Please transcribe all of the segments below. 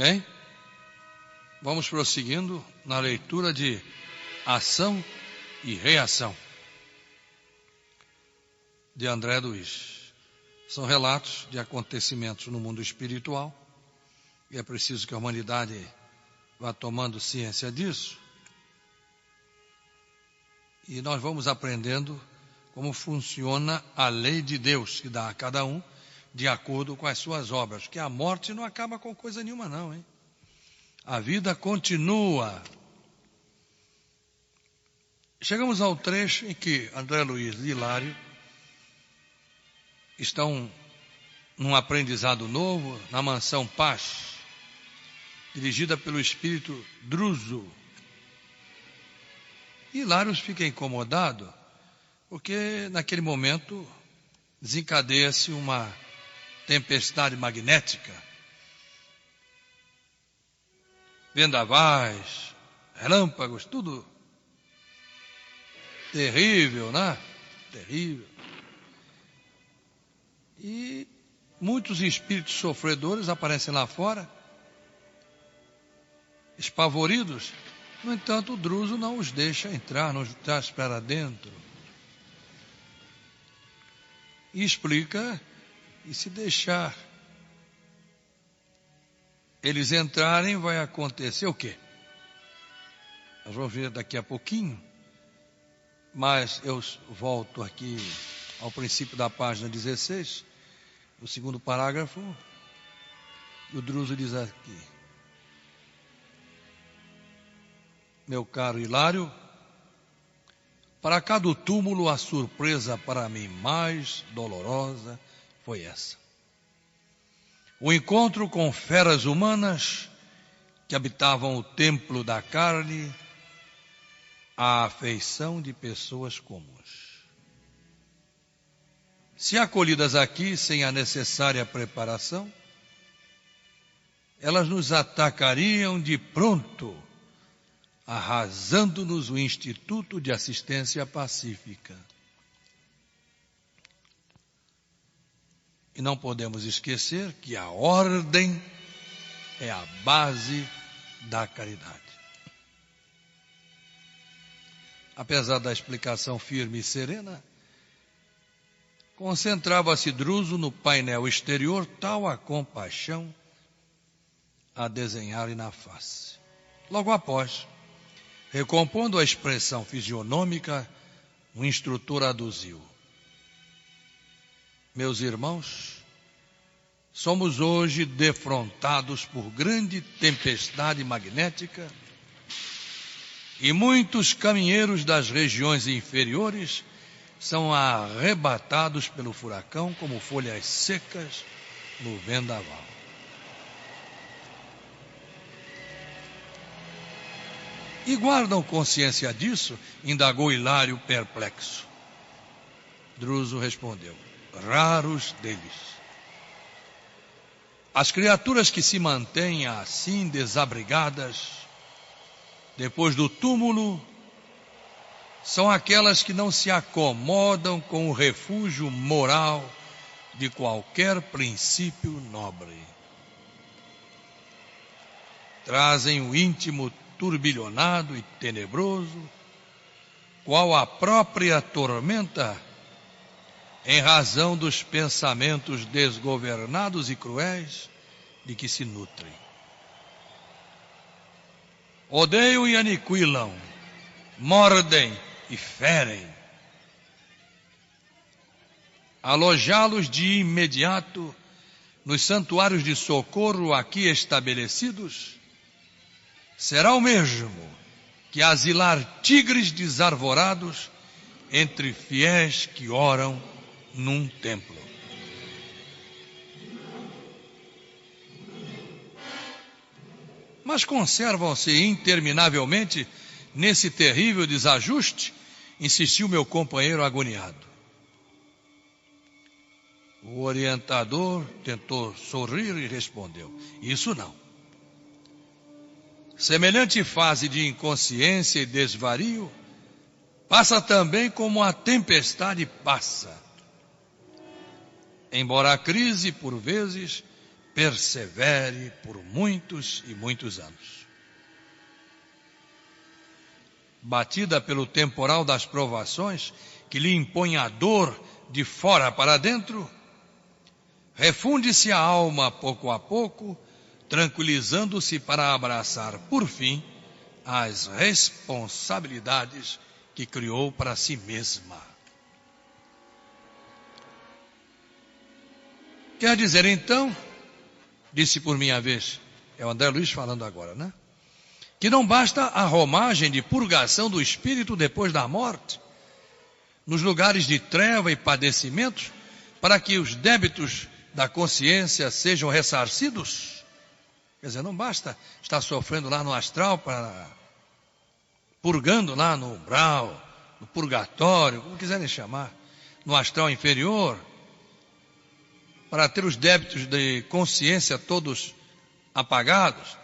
Bem, vamos prosseguindo na leitura de Ação e Reação, de André Luiz. São relatos de acontecimentos no mundo espiritual, e é preciso que a humanidade vá tomando ciência disso. E nós vamos aprendendo como funciona a lei de Deus, que dá a cada um de acordo com as suas obras. Porque a morte não acaba com coisa nenhuma não, hein? A vida continua. Chegamos ao trecho em que André Luiz e Hilário estão num aprendizado novo, na mansão Paz, dirigida pelo espírito Druso. Hilário fica incomodado, porque naquele momento desencadeia-se uma tempestade magnética, vendavais, relâmpagos, tudo terrível, né? Terrível. E muitos espíritos sofredores aparecem lá fora, espavoridos. No entanto, o Druso não os deixa entrar, não os traz para dentro. E explica, e se deixar eles entrarem, vai acontecer o quê? Nós vamos ver daqui a pouquinho, mas eu volto aqui ao princípio da página 16, o segundo parágrafo, e o Druso diz aqui: meu caro Hilário, para cá do túmulo a surpresa para mim mais dolorosa foi essa. O encontro com feras humanas que habitavam o templo da carne, a afeição de pessoas comuns. Se acolhidas aqui sem a necessária preparação, elas nos atacariam de pronto, arrasando-nos o Instituto de Assistência Pacífica. E não podemos esquecer que a ordem é a base da caridade. Apesar da explicação firme e serena, concentrava-se Druso no painel exterior, tal a compaixão a desenhar-lhe na face. Logo após, recompondo a expressão fisionômica, o instrutor aduziu: meus irmãos, somos hoje defrontados por grande tempestade magnética e muitos caminheiros das regiões inferiores são arrebatados pelo furacão como folhas secas no vendaval. E guardam consciência disso? Indagou Hilário perplexo. Druso respondeu: raros deles. As criaturas que se mantêm assim desabrigadas depois do túmulo são aquelas que não se acomodam com o refúgio moral de qualquer princípio nobre. Trazem o íntimo turbilhonado e tenebroso, qual a própria tormenta, em razão dos pensamentos desgovernados e cruéis de que se nutrem. Odeiam e aniquilam, mordem e ferem. Alojá-los de imediato nos santuários de socorro aqui estabelecidos será o mesmo que asilar tigres desarvorados entre fiéis que oram num templo. Mas conservam-se interminavelmente nesse terrível desajuste? Insistiu meu companheiro agoniado. O orientador tentou sorrir e respondeu: isso não. Semelhante fase de inconsciência e desvario passa também como a tempestade passa. Embora a crise, por vezes, persevere por muitos e muitos anos. Batida pelo temporal das provações, que lhe impõe a dor de fora para dentro, refunde-se a alma pouco a pouco, tranquilizando-se para abraçar, por fim, as responsabilidades que criou para si mesma. Quer dizer, então, disse por minha vez, é o André Luiz falando agora, né? Que não basta a romagem de purgação do espírito depois da morte, nos lugares de treva e padecimentos, para que os débitos da consciência sejam ressarcidos. Quer dizer, não basta estar sofrendo lá no astral, purgando lá no umbral, no purgatório, como quiserem chamar, no astral inferior, para ter os débitos de consciência todos apagados.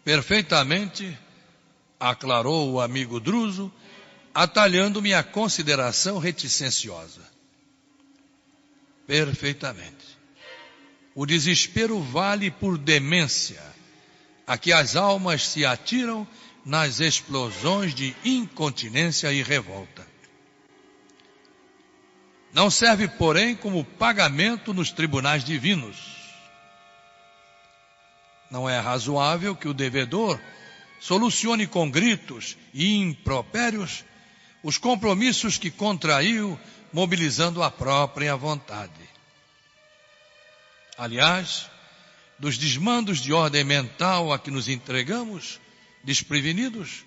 Perfeitamente aclarou o amigo Druso, atalhando-me a consideração reticenciosa. Perfeitamente. O desespero vale por demência, a que as almas se atiram nas explosões de incontinência e revolta. Não serve, porém, como pagamento nos tribunais divinos. Não é razoável que o devedor solucione com gritos e impropérios os compromissos que contraiu, mobilizando a própria vontade. Aliás, dos desmandos de ordem mental a que nos entregamos, desprevenidos,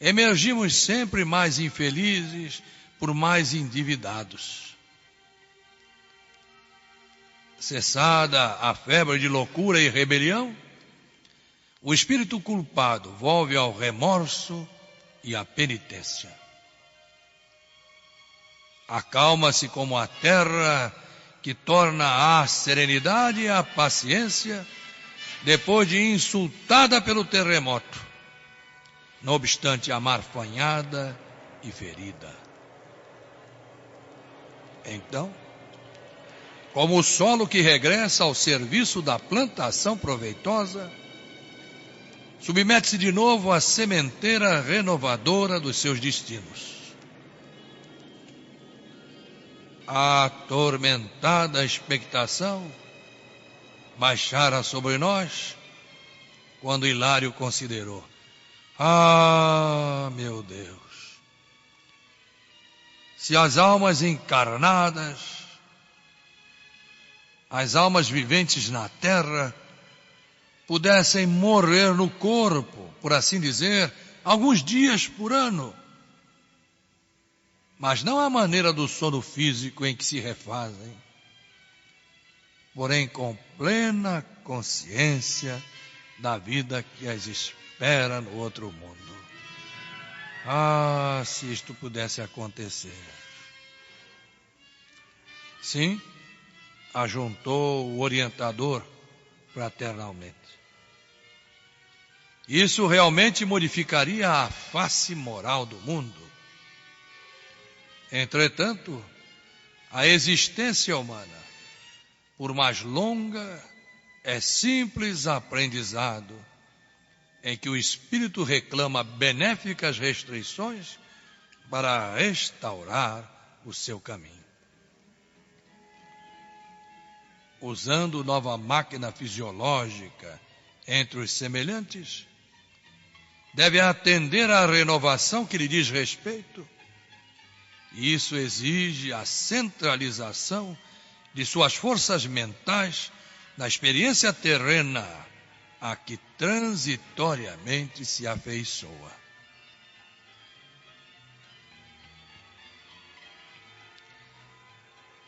emergimos sempre mais infelizes, por mais endividados. Cessada a febre de loucura e rebelião, o espírito culpado volve ao remorso e à penitência. Acalma-se como a terra que torna a serenidade e a paciência depois de insultada pelo terremoto, não obstante amarfanhada e ferida. Então, como o solo que regressa ao serviço da plantação proveitosa, submete-se de novo à sementeira renovadora dos seus destinos. A atormentada expectação baixara sobre nós quando Hilário considerou: meu Deus! Se as almas encarnadas, as almas viventes na terra, pudessem morrer no corpo, por assim dizer, alguns dias por ano, mas não à maneira do sono físico em que se refazem, porém com plena consciência da vida que as espera no outro mundo. Se isto pudesse acontecer. Sim, ajuntou o orientador fraternalmente. Isso realmente modificaria a face moral do mundo. Entretanto, a existência humana, por mais longa, é simples aprendizado em que o espírito reclama benéficas restrições para restaurar o seu caminho. Usando nova máquina fisiológica entre os semelhantes, deve atender à renovação que lhe diz respeito, e isso exige a centralização de suas forças mentais na experiência terrena a que transitoriamente se afeiçoa.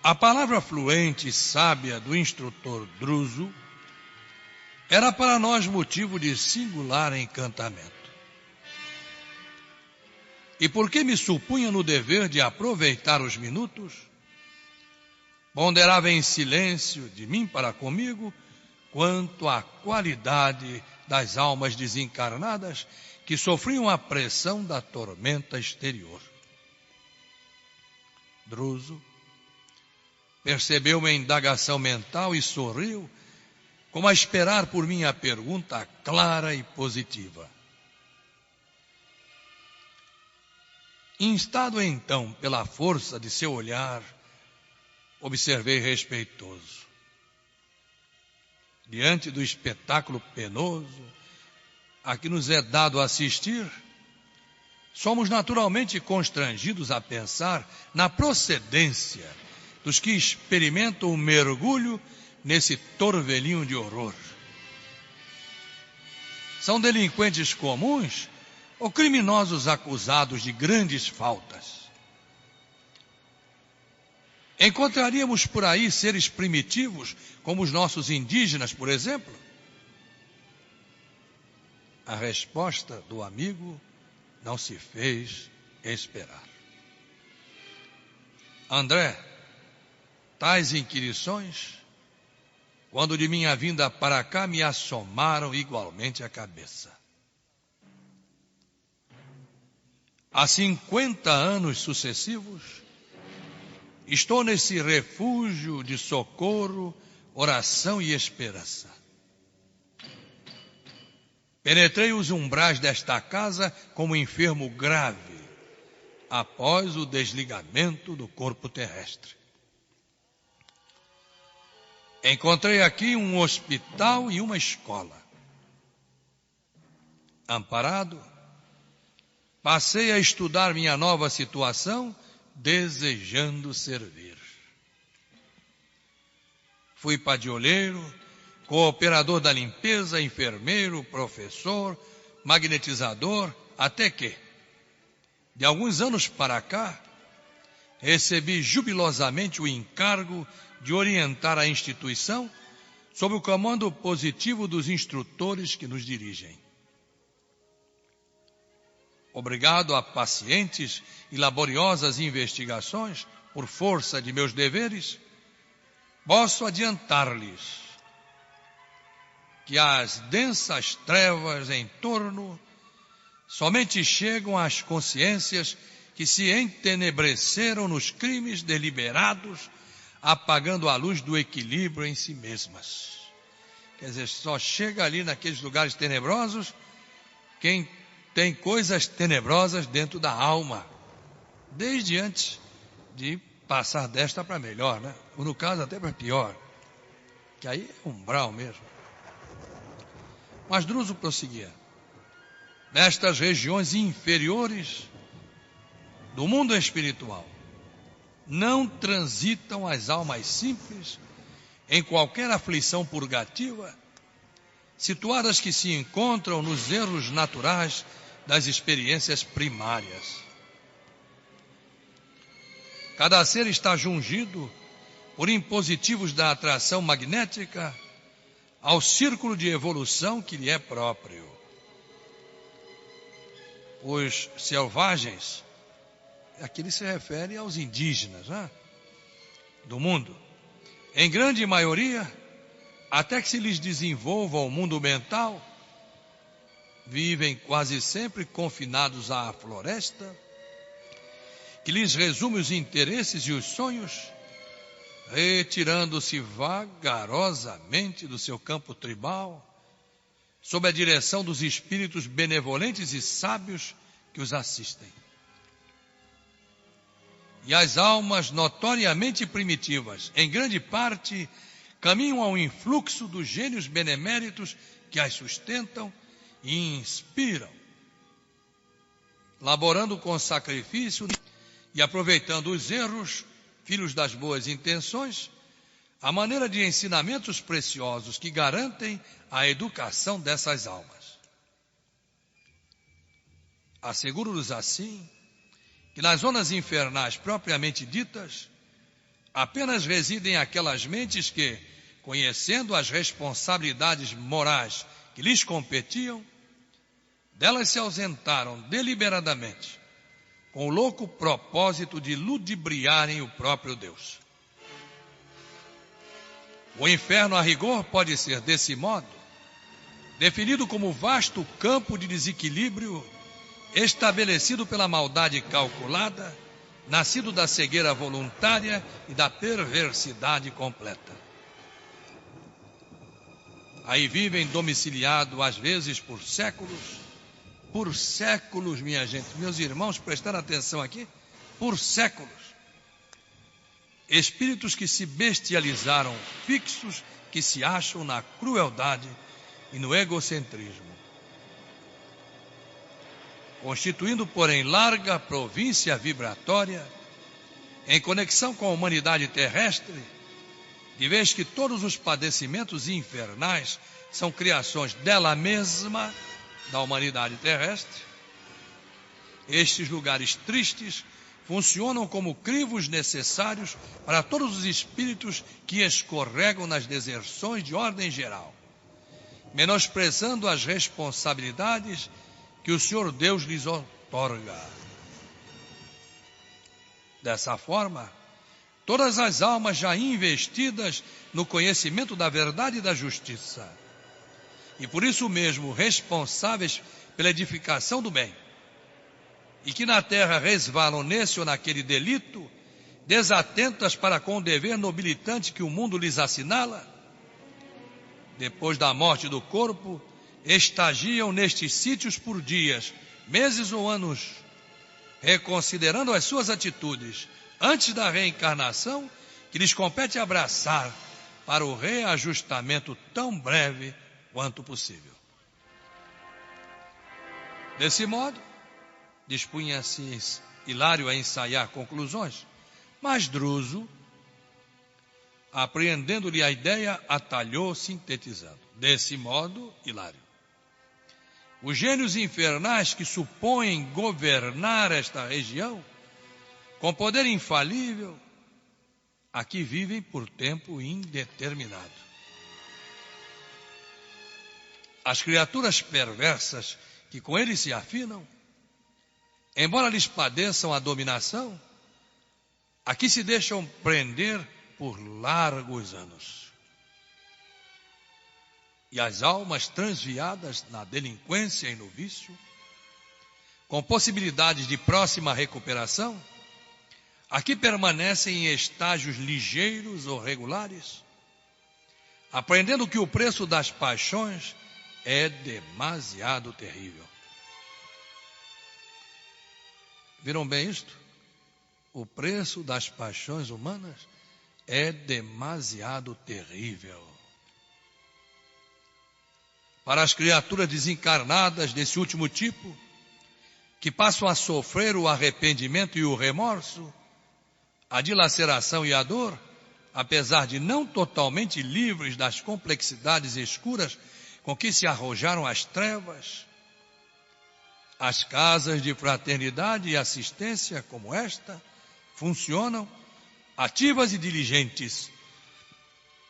A palavra fluente e sábia do instrutor Druso era para nós motivo de singular encantamento. E porque me supunha no dever de aproveitar os minutos, ponderava em silêncio de mim para comigo quanto à qualidade das almas desencarnadas que sofriam a pressão da tormenta exterior. Druso, percebeu minha indagação mental e sorriu, como a esperar por minha pergunta clara e positiva. Instado então pela força de seu olhar, observei respeitoso. Diante do espetáculo penoso a que nos é dado assistir, somos naturalmente constrangidos a pensar na procedência dos que experimentam o mergulho nesse torvelinho de horror. São delinquentes comuns ou criminosos acusados de grandes faltas? Encontraríamos por aí seres primitivos, como os nossos indígenas, por exemplo? A resposta do amigo não se fez esperar. André, tais inquirições, quando de minha vinda para cá, me assomaram igualmente a cabeça. Há 50 anos sucessivos, estou nesse refúgio de socorro, oração e esperança. Penetrei os umbrais desta casa como enfermo grave, após o desligamento do corpo terrestre. Encontrei aqui um hospital e uma escola. Amparado, passei a estudar minha nova situação, desejando servir. Fui padioleiro, cooperador da limpeza, enfermeiro, professor, magnetizador, até que, de alguns anos para cá, recebi jubilosamente o encargo de orientar a instituição sob o comando positivo dos instrutores que nos dirigem. Obrigado a pacientes e laboriosas investigações, por força de meus deveres, posso adiantar-lhes que as densas trevas em torno somente chegam às consciências que se entenebreceram nos crimes deliberados, apagando a luz do equilíbrio em si mesmas. Quer dizer, só chega ali naqueles lugares tenebrosos quem tem coisas tenebrosas dentro da alma, desde antes de passar desta para melhor, né? Ou no caso até para pior, que aí é umbral mesmo. Mas Druso prosseguia: nestas regiões inferiores do mundo espiritual, não transitam as almas simples em qualquer aflição purgativa, situadas que se encontram nos erros naturais das experiências primárias. Cada ser está jungido por impositivos da atração magnética ao círculo de evolução que lhe é próprio. Os selvagens, aqui ele se refere aos indígenas, né, do mundo, em grande maioria, até que se lhes desenvolva o mundo mental, vivem quase sempre confinados à floresta, que lhes resume os interesses e os sonhos, retirando-se vagarosamente do seu campo tribal, sob a direção dos espíritos benevolentes e sábios que os assistem. E as almas notoriamente primitivas, em grande parte, caminham ao influxo dos gênios beneméritos que as sustentam e inspiram, laborando com sacrifício e aproveitando os erros, filhos das boas intenções, a maneira de ensinamentos preciosos que garantem a educação dessas almas. Asseguro-lhes assim que nas zonas infernais propriamente ditas, apenas residem aquelas mentes que, conhecendo as responsabilidades morais que lhes competiam, delas se ausentaram deliberadamente, com o louco propósito de ludibriarem o próprio Deus. O inferno, a rigor, pode ser, desse modo, definido como vasto campo de desequilíbrio estabelecido pela maldade calculada nascido da cegueira voluntária e da perversidade completa. Aí vivem domiciliados, às vezes, por séculos, minha gente, meus irmãos, prestaram atenção aqui, por séculos. Espíritos que se bestializaram, fixos, que se acham na crueldade e no egocentrismo. Constituindo, porém, larga província vibratória, em conexão com a humanidade terrestre, de vez que todos os padecimentos infernais são criações dela mesma, da humanidade terrestre, estes lugares tristes funcionam como crivos necessários para todos os espíritos que escorregam nas deserções de ordem geral, menosprezando as responsabilidades que o Senhor Deus lhes outorga. Dessa forma, todas as almas já investidas no conhecimento da verdade e da justiça, e por isso mesmo responsáveis pela edificação do bem, e que na terra resvalam nesse ou naquele delito, desatentas para com o dever nobilitante que o mundo lhes assinala, depois da morte do corpo, estagiam nestes sítios por dias, meses ou anos, reconsiderando as suas atitudes antes da reencarnação que lhes compete abraçar para o reajustamento tão breve quanto possível. Desse modo, dispunha-se Hilário a ensaiar conclusões, mas Druso, apreendendo-lhe a ideia, atalhou sintetizando. Desse modo, Hilário, os gênios infernais que supõem governar esta região, com poder infalível, aqui vivem por tempo indeterminado. As criaturas perversas que com eles se afinam, embora lhes padeçam a dominação, aqui se deixam prender por largos anos. E as almas transviadas na delinquência e no vício, com possibilidades de próxima recuperação, aqui permanecem em estágios ligeiros ou regulares, aprendendo que o preço das paixões é demasiado terrível. Viram bem isto? O preço das paixões humanas é demasiado terrível. Para as criaturas desencarnadas desse último tipo, que passam a sofrer o arrependimento e o remorso, a dilaceração e a dor, apesar de não totalmente livres das complexidades escuras com que se arrojaram as trevas, as casas de fraternidade e assistência como esta funcionam ativas e diligentes,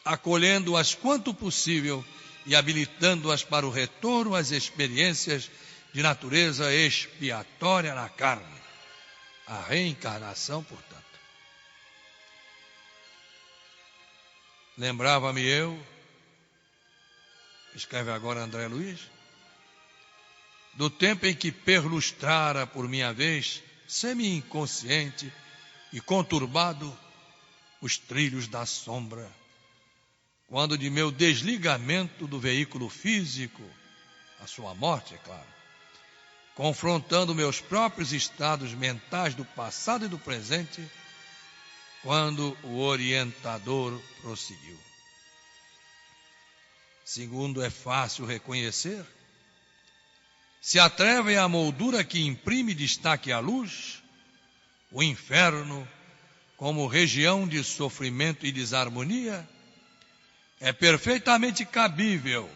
acolhendo-as quanto possível e habilitando-as para o retorno às experiências de natureza expiatória na carne, a reencarnação, portanto. Lembrava-me eu, escreve agora André Luiz, do tempo em que perlustrara por minha vez, semi-inconsciente e conturbado, os trilhos da sombra, quando de meu desligamento do veículo físico, a sua morte, é claro, confrontando meus próprios estados mentais do passado e do presente, quando o orientador prosseguiu. Segundo é fácil reconhecer, se a treva é a moldura que imprime destaque à luz, o inferno, como região de sofrimento e desarmonia, é perfeitamente cabível,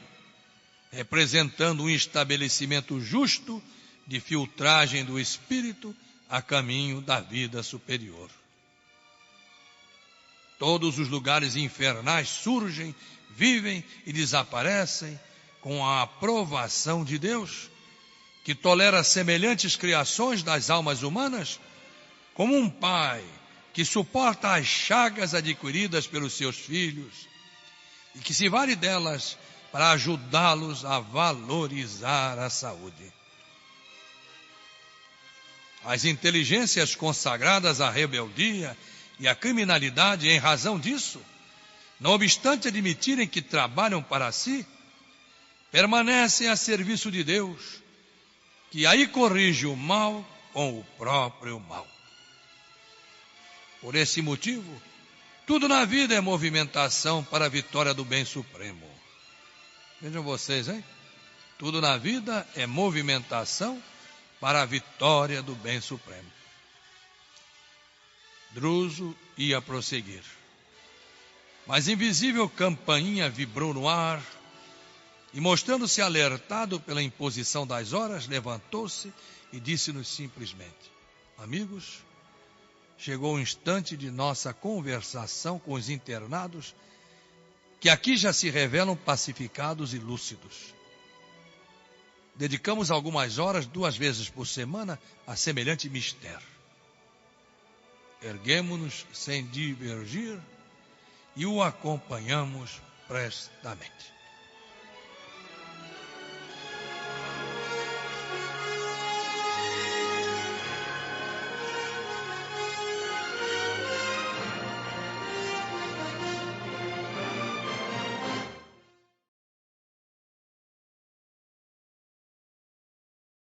representando um estabelecimento justo de filtragem do espírito a caminho da vida superior. Todos os lugares infernais surgem, vivem e desaparecem com a aprovação de Deus, que tolera semelhantes criações das almas humanas, como um pai que suporta as chagas adquiridas pelos seus filhos e que se vale delas para ajudá-los a valorizar a saúde. As inteligências consagradas à rebeldia e à criminalidade, em razão disso, não obstante admitirem que trabalham para si, permanecem a serviço de Deus, que aí corrige o mal com o próprio mal. Por esse motivo, tudo na vida é movimentação para a vitória do bem supremo. Vejam vocês, hein? Tudo na vida é movimentação para a vitória do bem supremo. Druso ia prosseguir. Mas invisível campainha vibrou no ar e, mostrando-se alertado pela imposição das horas, levantou-se e disse-nos simplesmente: amigos, chegou o instante de nossa conversação com os internados, que aqui já se revelam pacificados e lúcidos. Dedicamos algumas horas, 2 vezes por semana, a semelhante mistério. Erguemo-nos sem divergir e o acompanhamos prestamente.